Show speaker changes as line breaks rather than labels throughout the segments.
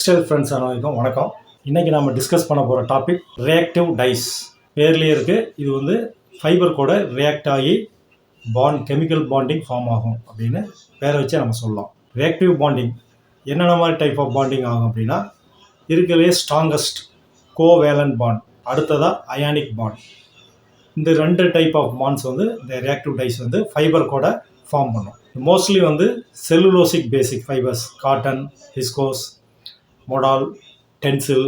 Digital friends அனைவருக்கும் வணக்கம். இன்றைக்கி நம்ம டிஸ்கஸ் பண்ண போகிற டாபிக் ரியாக்டிவ் டைஸ். பேர்லேயே இருக்குது, இது வந்து ஃபைபர் கூட ரியாக்ட் ஆகி கெமிக்கல் பாண்டிங் ஃபார்ம் ஆகும் அப்படின்னு பேரை வச்சு நம்ம சொல்லலாம். ரியாக்டிவ் பாண்டிங் என்னென்ன மாதிரி டைப் ஆஃப் பாண்டிங் ஆகும் அப்படின்னா, இருக்கிறதுலே ஸ்ட்ராங்கஸ்ட் கோவேலன்ட் பாண்ட், அடுத்ததாக அயானிக் பாண்ட். இந்த ரெண்டு டைப் ஆஃப் பாண்ட்ஸ் வந்து இந்த ரியாக்டிவ் டைஸ் வந்து ஃபைபர் கூட ஃபார்ம் பண்ணும். மோஸ்ட்லி வந்து cellulosic basic fibres, cotton, viscose, மொடால், tensile,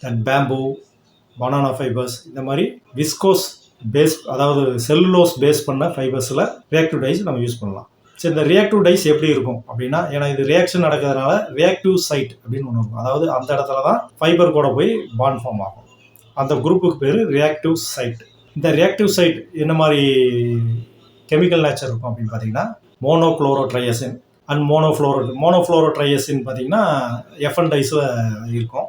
and bamboo, banana fibres, இந்த மாதிரி விஸ்கோஸ் பேஸ், அதாவது செல்லுலோஸ் பேஸ் பண்ண ஃபைபர்ஸில் ரியாக்டிவ் டைஸ் நம்ம யூஸ் பண்ணலாம். சரி, இந்த ரியாக்டிவ் டைஸ் எப்படி இருக்கும் அப்படின்னா, ஏன்னா இது ரியாக்ஷன் நடக்கிறதுனால ரியாக்டிவ் சைட் அப்படின்னு ஒன்று இருக்கும். அதாவது அந்த இடத்துல தான் ஃபைபர் கூட போய் பாண்ட் ஃபார்ம் ஆகும். அந்த குரூப்புக்கு பேர் ரியாக்டிவ் சைட். இந்த ரியாக்டிவ் சைட் என்ன மாதிரி கெமிக்கல் நேச்சர் இருக்கும் அப்படின்னு பார்த்தீங்கன்னா, மோனோக்ளோரோட்ரையசின் அண்ட் மோனோஃப்ளோரோட்ரையசின் பார்த்தீங்கன்னா எஃப்என் டைஸில் இருக்கும்.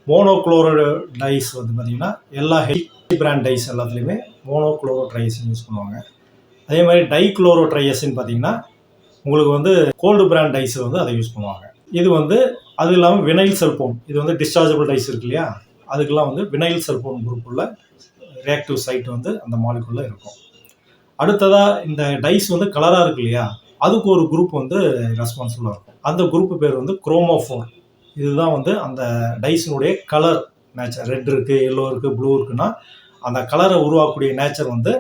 மோனோக்ளோரோடைஸ் வந்து பார்த்தீங்கன்னா எல்லா ஹெல்த் பிராண்ட் டைஸ் எல்லாத்துலேயுமே மோனோக்ளோரோட்ரையசின் யூஸ் பண்ணுவாங்க. அதே மாதிரி டைக்ளோரோட்ரையசின் பார்த்தீங்கன்னா உங்களுக்கு வந்து கோல்டு பிராண்ட் டைஸில் வந்து அதை யூஸ் பண்ணுவாங்க. இது வந்து அது இல்லாமல் வினைல் செல்போன், இது வந்து டிஸ்சார்ஜபிள் டைஸ் இருக்கு இல்லையா, அதுக்கெல்லாம் வந்து வினைல் செல்போன் குரூப் உள்ள ரியாக்டிவ் சைட் வந்து அந்த மாலிகுல்ல இருக்கும். அடுத்ததாக இந்த டைஸ் வந்து கலராக இருக்கு இல்லையா, அதுக்கு ஒரு குரூப் வந்து ரெஸ்பான்சிபிளாக இருக்கும். அந்த குரூப் பேர் வந்து குரோமோஃபோர். இதுதான் வந்து அந்த டைஸினுடைய கலர் நேச்சர். ரெட் இருக்குது, எல்லோ இருக்குது, ப்ளூ இருக்குன்னா அந்த கலரை உருவாக்கக்கூடிய நேச்சர் வந்து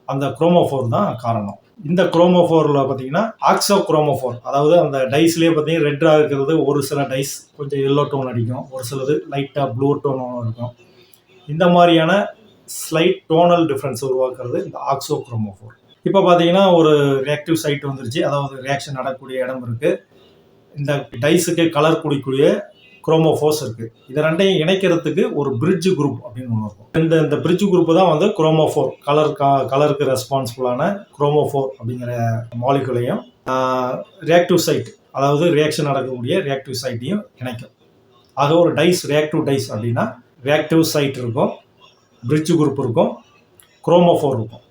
அந்த குரோமோஃபோர் தான் காரணம். இந்த குரோமோஃபோரில் பார்த்தீங்கன்னா ஆக்சோ குரோமோஃபோர், அதாவது அந்த டைஸ்லேயே பார்த்தீங்கன்னா ரெட்டாக இருக்கிறது ஒரு சில டைஸ் கொஞ்சம் எல்லோ டோன் அடிக்கும், ஒரு சிலது லைட்டாக ப்ளூ டோனும் இருக்கும். இந்த மாதிரியான ஸ்லைட் டோனல் டிஃப்ரென்ஸ் உருவாக்குறது இந்த ஆக்சோ குரோமோஃபோர். இப்போ பார்த்தீங்கன்னா ஒரு ரியாக்டிவ் சைட் வந்துருச்சு, அதாவது ரியாக்ஷன் நடக்கக்கூடிய இடம் இருக்குது. இந்த டைஸுக்கு கலர் குடிக்கூடிய குரோமோஃபோர்ஸ் இருக்குது. இதை ரெண்டையும் இணைக்கிறதுக்கு ஒரு பிரிட்ஜ் குரூப் அப்படின்னு ஒன்று இருக்கும். இந்த பிரிட்ஜ் குரூப்பு தான் வந்து குரோமோஃபோர், கலருக்கு ரெஸ்பான்சிபிளான குரோமோஃபோர் அப்படிங்கிற மாலிகுலையும் ரியாக்டிவ் சைட், அதாவது ரியாக்ஷன் நடக்கக்கூடிய ரியாக்டிவ் சைட்டையும் இணைக்கும். ஆக ஒரு டைஸ் ரியாக்டிவ் டைஸ் அப்படின்னா ரியாக்டிவ் சைட் இருக்கும், பிரிட்ஜ் குரூப் இருக்கும், குரோமோஃபோர் இருக்கும்.